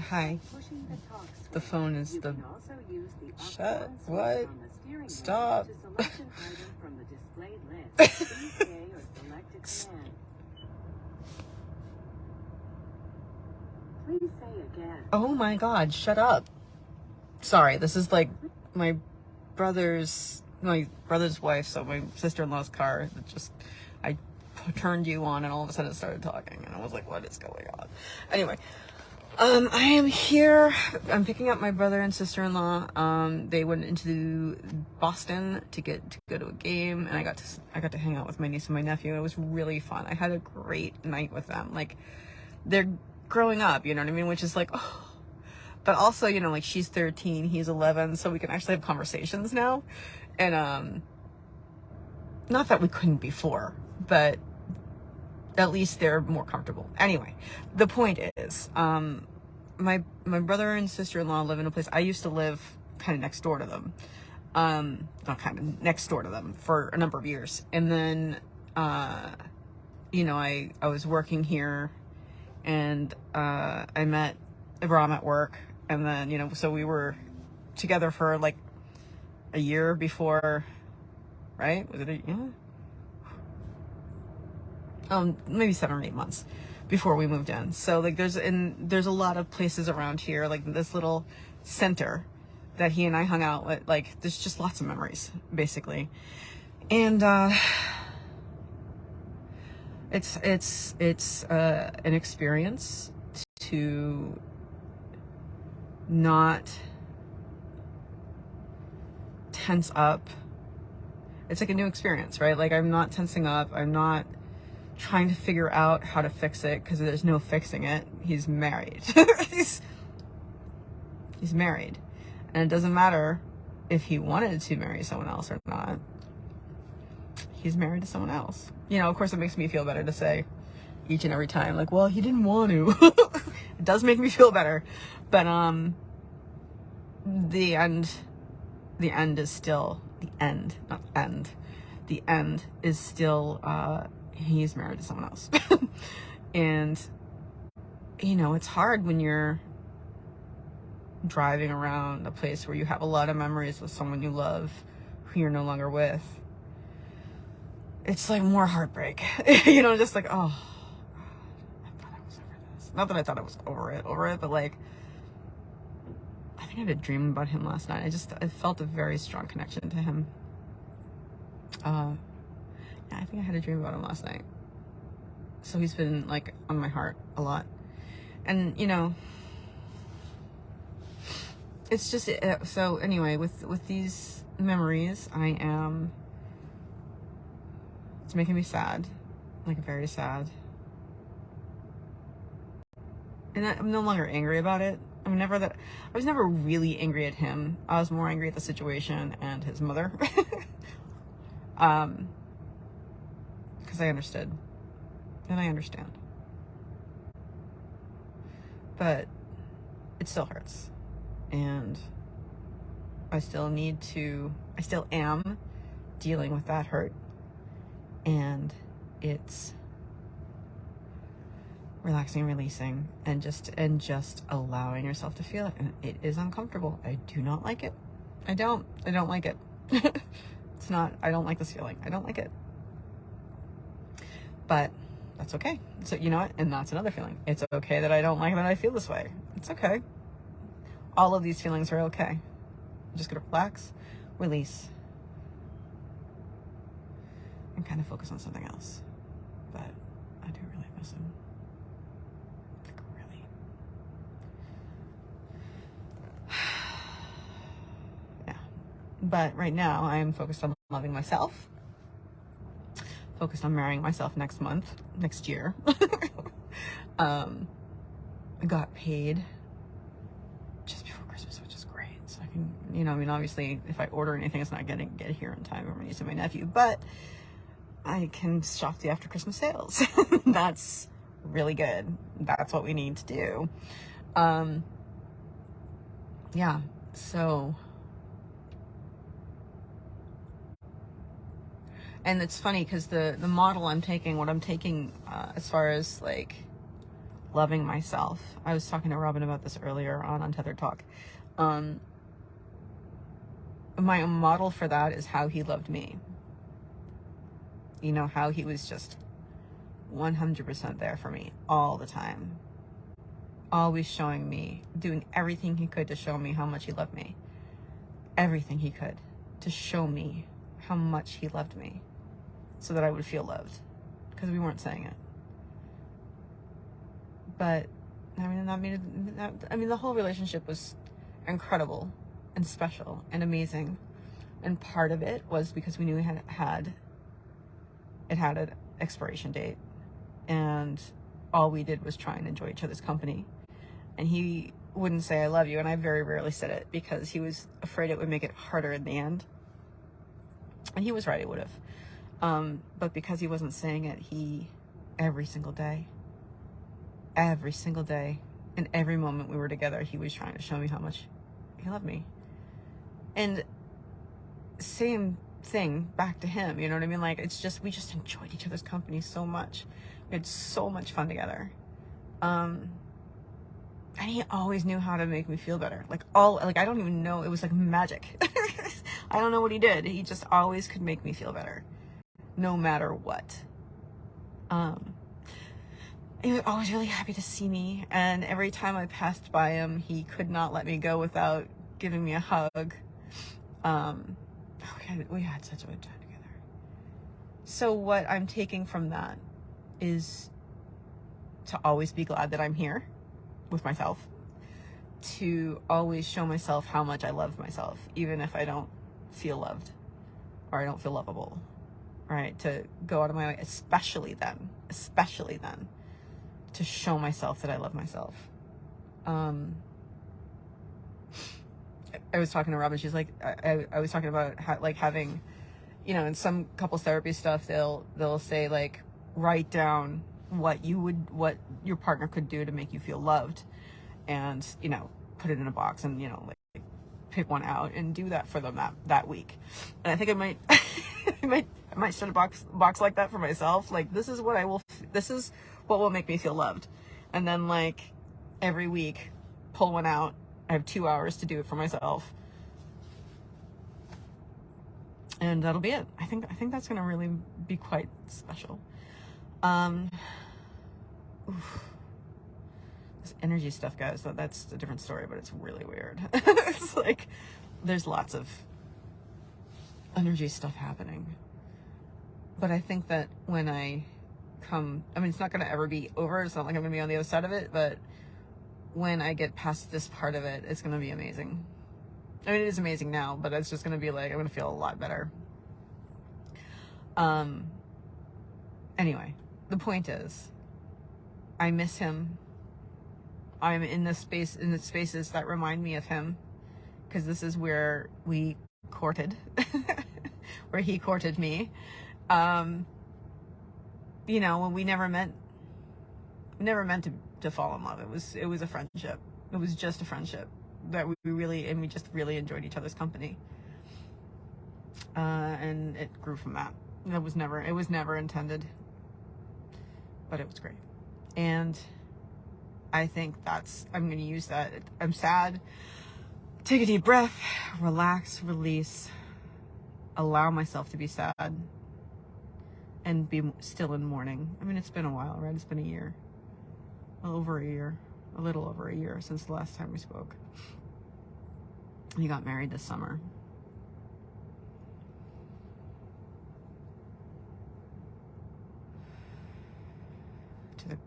Hi. The phone is the... Shut. What? Stop. Oh my God, shut up. Sorry, this is like my brother's wife, so my sister-in-law's car. I turned you on and all of a sudden it started talking and I was like, what is going on? Anyway, I am here. I'm picking up my brother and sister-in-law. They went into Boston to go to a game, and I got to hang out with my niece and my nephew. It was really fun. I had a great night with them. Like, they're growing up, you know what I mean? Which is like, oh. But also, you know, like, she's 13, he's 11, so we can actually have conversations now. And not that we couldn't before, but at least they're more comfortable. Anyway, the point is, my brother and sister-in-law live in a place. I used to live kind of next door to them, not kind of next door to them for a number of years. And then, you know, I was working here, and I met Abraham at work, and then, you know, so we were together for like a year before, right? Was it maybe 7 or 8 months before we moved in. So like there's a lot of places around here, like this little center that he and I hung out with. Like, there's just lots of memories, basically. And it's an experience to not tense up. It's like a new experience, right? Like, I'm not tensing up. I'm not trying to figure out how to fix it, because there's no fixing it. He's married. He's married. And it doesn't matter if he wanted to marry someone else or not. He's married to someone else. You know, of course, it makes me feel better to say each and every time, like, well, he didn't want to. It does make me feel better. But the end is still the end, not end. The end is still he's married to someone else. And, you know, it's hard when you're driving around a place where you have a lot of memories with someone you love who you're no longer with. It's like more heartbreak. You know, just like, oh, I thought I was over this. Not that I thought I was over it, but like, I think I had a dream about him last night. I felt a very strong connection to him. Yeah, I think I had a dream about him last night. So he's been like on my heart a lot. And, you know, it's just, so anyway, with these memories, it's making me sad, like very sad. And I'm no longer angry about it. I was never really angry at him. I was more angry at the situation and his mother. Because I understood. And I understand. But it still hurts. And I still am dealing with that hurt. And it's relaxing, releasing, and just allowing yourself to feel it. And it is uncomfortable. I do not like it. I don't like it. I don't like this feeling. I don't like it. But that's okay. So, you know what? And that's another feeling. It's okay that I don't like that I feel this way. It's okay. All of these feelings are okay. I'm just gonna relax, release, and kind of focus on something else. But I do really miss him. Like, really. Yeah. But right now, I am focused on loving myself. Focused on marrying myself next year. I got paid just before Christmas, which is great. So I can, you know, I mean, obviously, if I order anything, it's not gonna get here in time for my niece and my nephew, but I can shop the after Christmas sales. That's really good. That's what we need to do. Yeah, so, and it's funny because the model I'm taking, what I'm taking as far as like loving myself. I was talking to Robin about this earlier on Untethered Talk. My model for that is how he loved me. You know, how he was just 100% there for me all the time. Always showing me, doing everything he could to show me how much he loved me. Everything he could to show me how much he loved me so that I would feel loved, because we weren't saying it. But I mean, the whole relationship was incredible and special and amazing. And part of it was because we knew it had an expiration date, and all we did was try and enjoy each other's company. And he wouldn't say I love you, and I very rarely said it because he was afraid it would make it harder in the end. And he was right, it would have. But because he wasn't saying it, every single day, in every moment we were together, he was trying to show me how much he loved me. And same thing back to him, you know what I mean? Like, it's just, we just enjoyed each other's company so much. We had so much fun together. And he always knew how to make me feel better. I don't even know, it was like magic. I don't know what he did. He just always could make me feel better, no matter what. He was always really happy to see me, and every time I passed by him, he could not let me go without giving me a hug. We had such a good time together. So what I'm taking from that is to always be glad that I'm here with myself, to always show myself how much I love myself, even if I don't feel loved or I don't feel lovable, right? To go out of my way, especially then, to show myself that I love myself. I was talking to Robin, she's like, I was talking about having, you know, in some couples therapy stuff, they'll say, like, write down what your partner could do to make you feel loved, and, you know, put it in a box, and, you know, like, pick one out and do that for them that week. And I think I might I might start a box like that for myself. Like, this is what will make me feel loved. And then, like, every week, pull one out. I have 2 hours to do it for myself. And that'll be it. I think that's gonna really be quite special. This energy stuff, guys, that's a different story, but it's really weird. It's like, there's lots of energy stuff happening. But I think that when it's not going to ever be over. It's not like I'm going to be on the other side of it, but when I get past this part of it, it's going to be amazing. I mean, it is amazing now, but it's just going to be like, I'm going to feel a lot better. Anyway, the point is, I miss him. I'm in the spaces that remind me of him, because this is where we courted, where he courted me. You know, when we never meant to fall in love. It was a friendship. It was just a friendship that we just really enjoyed each other's company. And it grew from that. It was never intended, but it was great. And I think I'm going to use that. I'm sad. Take a deep breath, relax, release, allow myself to be sad, and be still in mourning. I mean, it's been a while, right? It's been a year. A little over a year since the last time we spoke. He got married this summer. To the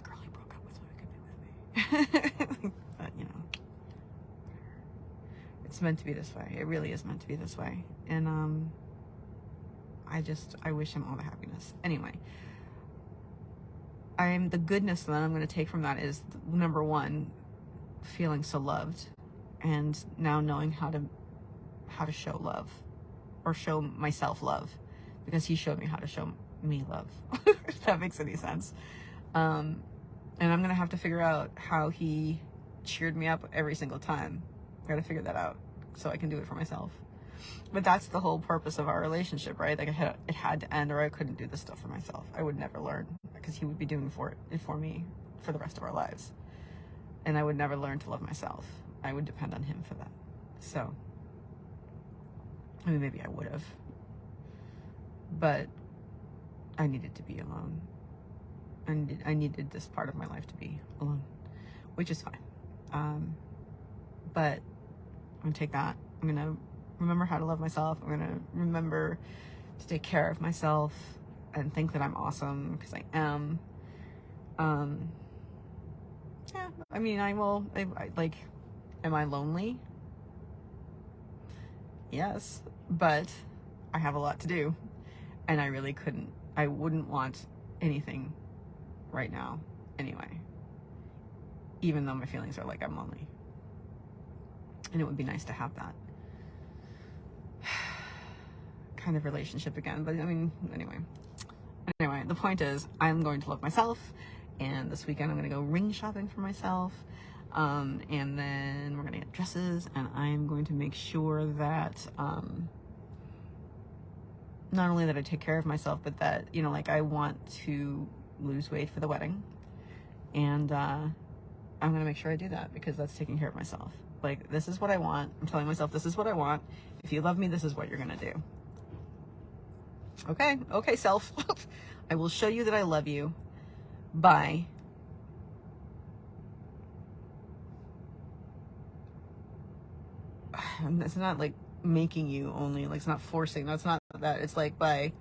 girl he broke up with so he could be with me. But, you know, it's meant to be this way. It really is meant to be this way. And I wish him all the happiness. Anyway, the goodness that I'm going to take from that is, number one, feeling so loved, and now knowing how to show love, or show myself love, because he showed me how to show me love. If that makes any sense. And I'm going to have to figure out how he cheered me up every single time. I got to figure that out so I can do it for myself. But that's the whole purpose of our relationship, right? Like it had to end, or I couldn't do this stuff for myself. I would never learn, because he would be doing it for me for the rest of our lives. And I would never learn to love myself. I would depend on him for that. So, I mean, maybe I would have, but I needed to be alone. And I needed this part of my life to be alone, which is fine. But I'm gonna take that. I'm gonna remember how to love myself. I'm gonna remember to take care of myself and think that I'm awesome, because I am. Yeah, I mean, I will. Like, am I lonely? Yes, but I have a lot to do, and I wouldn't want anything right now anyway, even though my feelings are like I'm lonely. And it would be nice to have that kind of relationship again. But I mean, anyway, the point is, I'm going to love myself, and this weekend I'm going to go ring shopping for myself, and then we're going to get dresses, and I'm going to make sure that not only that I take care of myself, but that, you know, like, I want to lose weight for the wedding, and I'm going to make sure I do that, because that's taking care of myself. Like, this is what I want. I'm telling myself, this is what I want. If you love me, this is what you're going to do. Okay, self. I will show you that I love you by it's not like making you only, like, it's not forcing. That's not that. It's like by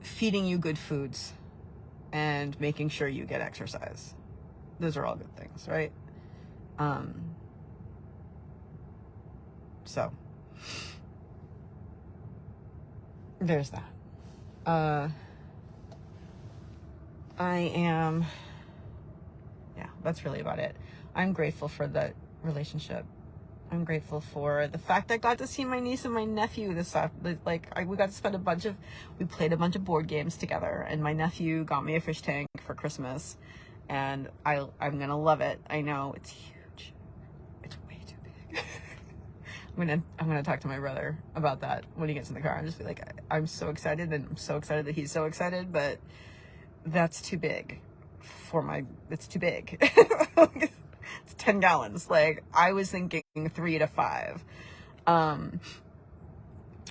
feeding you good foods and making sure you get exercise. Those are all good things, right? So there's that. That's really about it. I'm grateful for that relationship. I'm grateful for the fact I got to see my niece and my nephew this we got to spend we played a bunch of board games together, and my nephew got me a fish tank for Christmas, and I'm gonna love it. I know it's huge. It's way too big. I'm gonna talk to my brother about that when he gets in the car and just be like, I'm so excited, and I'm so excited that he's so excited, but that's too big it's too big. It's 10 gallons. Like, I was thinking 3 to 5. I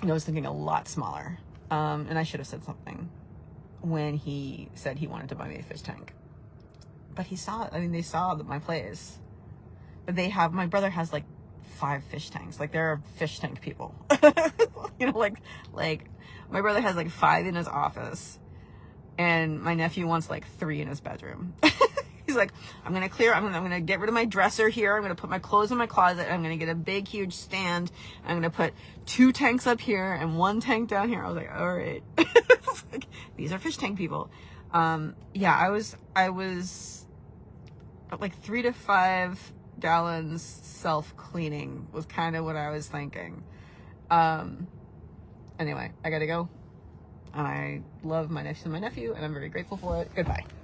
was thinking a lot smaller. And I should have said something when he said he wanted to buy me a fish tank. But they saw my place. But my brother has like 5 fish tanks. Like, there are fish tank people. You know, like my brother has like 5 in his office, and my nephew wants like 3 in his bedroom. He's like, I'm gonna get rid of my dresser here. I'm gonna put my clothes in my closet. I'm gonna get a big, huge stand. I'm gonna put 2 tanks up here and 1 tank down here. I was like, all right. Like, these are fish tank people. I was like 3 to 5 gallons self-cleaning was kind of what I was thinking. Anyway, I gotta go. I love my nephew and I'm very grateful for it. Goodbye.